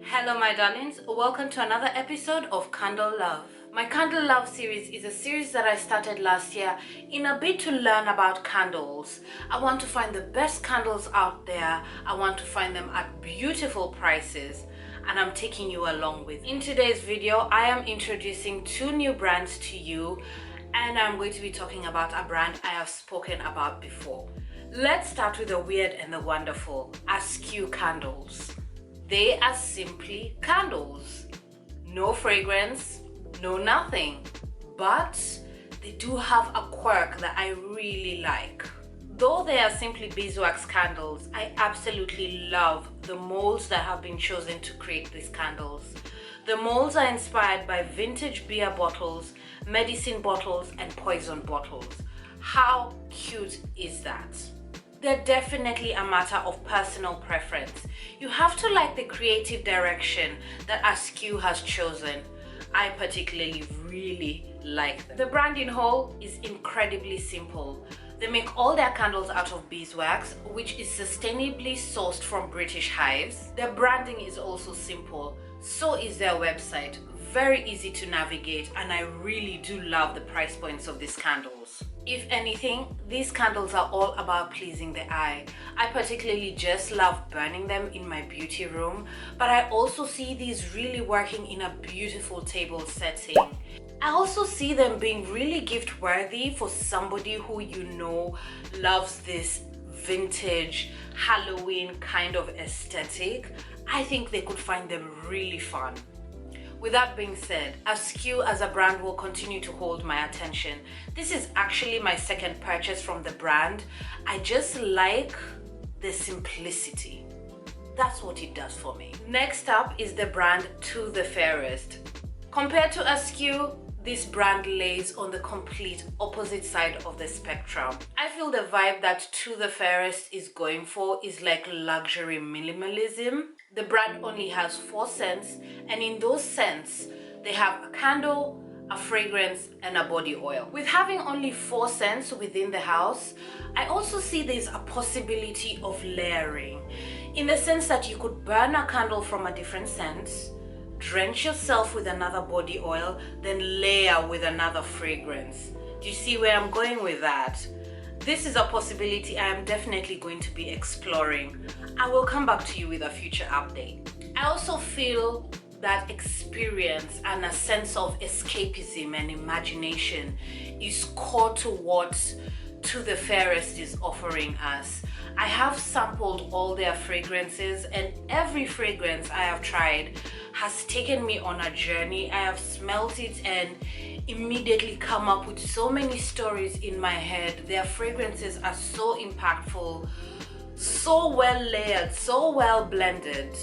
Hello my darlings, welcome to another episode of Candle Love. My Candle Love series is a series that I started last year in a bid to learn about candles. I want to find the best candles out there. I want to find them at beautiful prices, and I'm taking you along with me. In today's video, I am introducing two new brands to you, and I'm going to be talking about a brand I have spoken about before. Let's start with the weird and the wonderful, Askew candles. They are simply candles. No fragrance, no nothing. But they do have a quirk that I really like. Though they are simply beeswax candles, I absolutely love the molds that have been chosen to create these candles. The molds are inspired by vintage beer bottles, medicine bottles, and poison bottles. How cute is that? They're definitely a matter of personal preference. You have to like the creative direction that Askew has chosen. I particularly really like them. The brand in whole is incredibly simple. They make all their candles out of beeswax, which is sustainably sourced from British hives. Their branding is also simple. So is their website. Very easy to navigate, and I really do love the price points of these candles. If anything, these candles are all about pleasing the eye. I particularly just love burning them in my beauty room, but I also see these really working in a beautiful table setting. I also see them being really gift worthy for somebody who you know loves this vintage Halloween kind of aesthetic. I think they could find them really fun. With that being said, Askew as a brand will continue to hold my attention. This is actually my second purchase from the brand. I just like the simplicity. That's what it does for me. Next up is the brand To The Fairest. Compared to Askew, this brand lays on the complete opposite side of the spectrum. I feel the vibe that To The Fairest is going for is like luxury minimalism. The brand only has 4 scents, and in those scents, they have a candle, a fragrance, and a body oil. With having only 4 scents within the house, I also see there's a possibility of layering, in the sense that you could burn a candle from a different scent, drench yourself with another body oil, then layer with another fragrance. Do you see where I'm going with that? This is a possibility I am definitely going to be exploring. I will come back to you with a future update. I also feel that experience and a sense of escapism and imagination is core to what To The Fairest is offering us. I have sampled all their fragrances, and every fragrance I have tried has taken me on a journey. I have smelt it and immediately come up with so many stories in my head. Their fragrances are so impactful, so well layered, so well blended.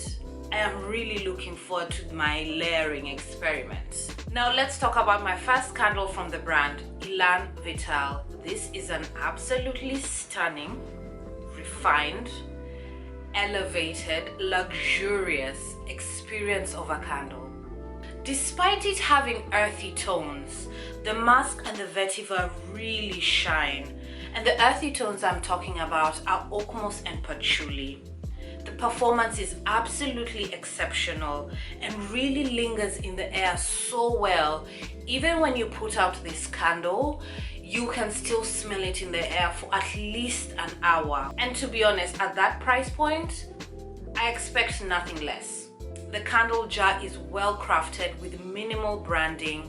I am really looking forward to my layering experiment. Now let's talk about my first candle from the brand, Elan Vital. This is an absolutely stunning, refined, elevated, luxurious experience of a candle. Despite it having earthy tones, the musk and the vetiver really shine, and the earthy tones I'm talking about are oak moss and patchouli. The performance is absolutely exceptional and really lingers in the air so well. Even when you put out this candle, you can still smell it in the air for at least an hour. And to be honest, at that price point, I expect nothing less. The candle jar is well crafted with minimal branding.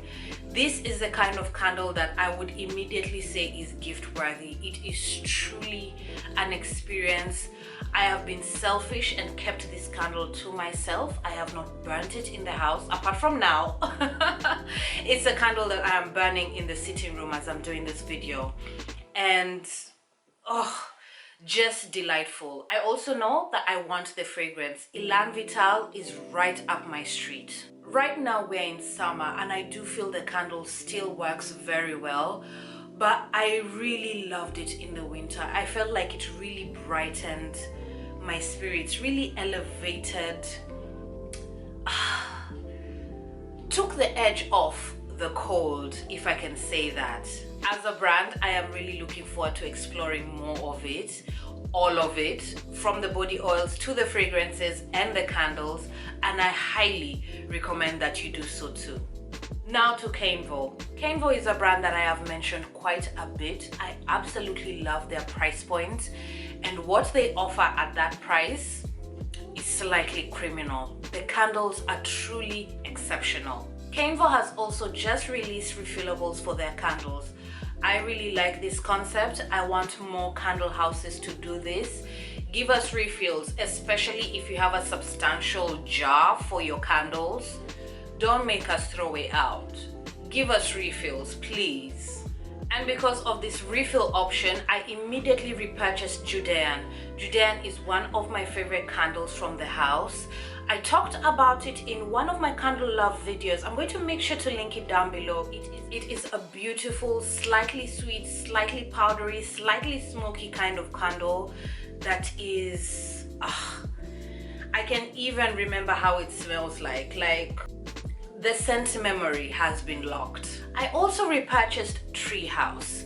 This is the kind of candle that I would immediately say is gift worthy. It is truly an experience. I have been selfish and kept this candle to myself. I have not burnt it in the house, apart from now. It's a candle that I am burning in the sitting room as I'm doing this video. And just delightful. I also know that I want the fragrance. Elan Vital is right up my street. Right now we're in summer, and I do feel the candle still works very well, but I really loved it in the winter. I felt like it really brightened my spirits, really elevated, took the edge off the cold, if I can say that. As a brand, I am really looking forward to exploring more of it. all of it, from the body oils to the fragrances and the candles, and I highly recommend that you do so too. Now to Canvo. Canvo is a brand that I have mentioned quite a bit. I absolutely love their price point, and what they offer at that price is slightly criminal. The candles are truly exceptional. Canvo has also just released refillables for their candles. I really like this concept. I want more candle houses to do this. Give us refills, especially if you have a substantial jar for your candles. Don't make us throw it out. Give us refills, please. And because of this refill option, I immediately repurchased Judean. Judean is one of my favorite candles from the house. I talked about it in one of my candle love videos. I'm going to make sure to link it down below. It is a beautiful, slightly sweet, slightly powdery, slightly smoky kind of candle that is... I can even remember how it smells like the scent memory has been locked. I also repurchased Treehouse.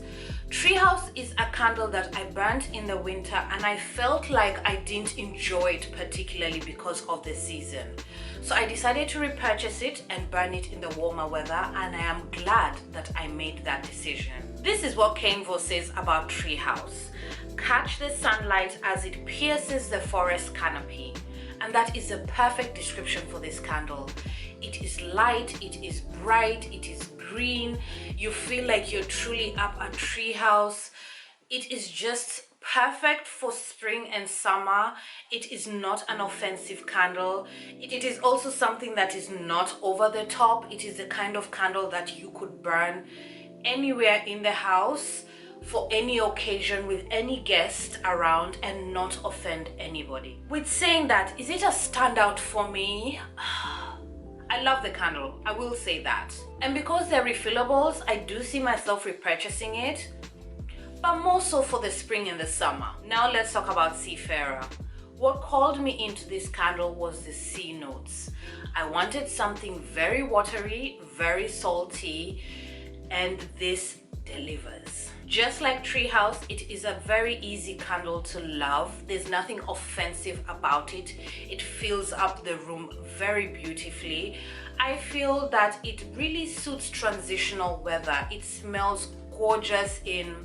Treehouse is a candle that I burnt in the winter, and I felt like I didn't enjoy it particularly because of the season. So I decided to repurchase it and burn it in the warmer weather, and I am glad that I made that decision. This is what Canvo says about Treehouse. Catch the sunlight as it pierces the forest canopy. And that is a perfect description for this candle. It is light, it is bright, it is green. You feel like you're truly up a tree house. It is just perfect for spring and summer. It is not an offensive candle. It is also something that is not over the top. It is the kind of candle that you could burn anywhere in the house for any occasion with any guest around and not offend anybody. With saying that, is it a standout for me? I love the candle, I will say that. And because they're refillables, I do see myself repurchasing it, but more so for the spring and the summer. Now let's talk about Seafarer. What called me into this candle was the sea notes. I wanted something very watery, very salty, and this delivers. Just like Treehouse, it is a very easy candle to love. There's nothing offensive about it. It fills up the room very beautifully. I feel that it really suits transitional weather. It smells gorgeous in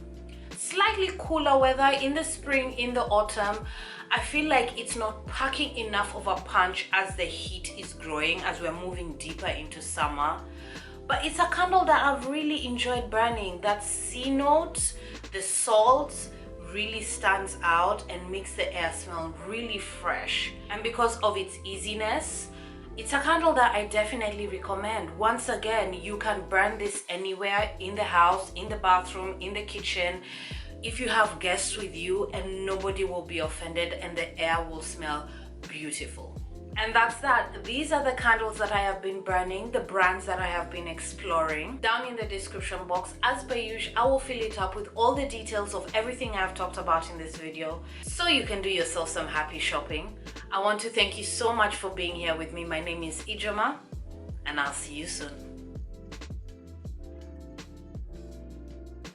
slightly cooler weather, in the spring, in the autumn. I feel like it's not packing enough of a punch as the heat is growing, as we're moving deeper into summer. But it's a candle that I've really enjoyed burning. That sea note, the salt really stands out and makes the air smell really fresh. And because of its easiness, it's a candle that I definitely recommend. Once again, you can burn this anywhere in the house, in the bathroom, in the kitchen. If you have guests with you, and nobody will be offended and the air will smell beautiful. And that's that. These are the candles that I have been burning, the brands that I have been exploring. Down in the description box, as per usual, I will fill it up with all the details of everything I've talked about in this video, so you can do yourself some happy shopping. I want to thank you so much for being here with me. My name is Ijeoma, and I'll see you soon.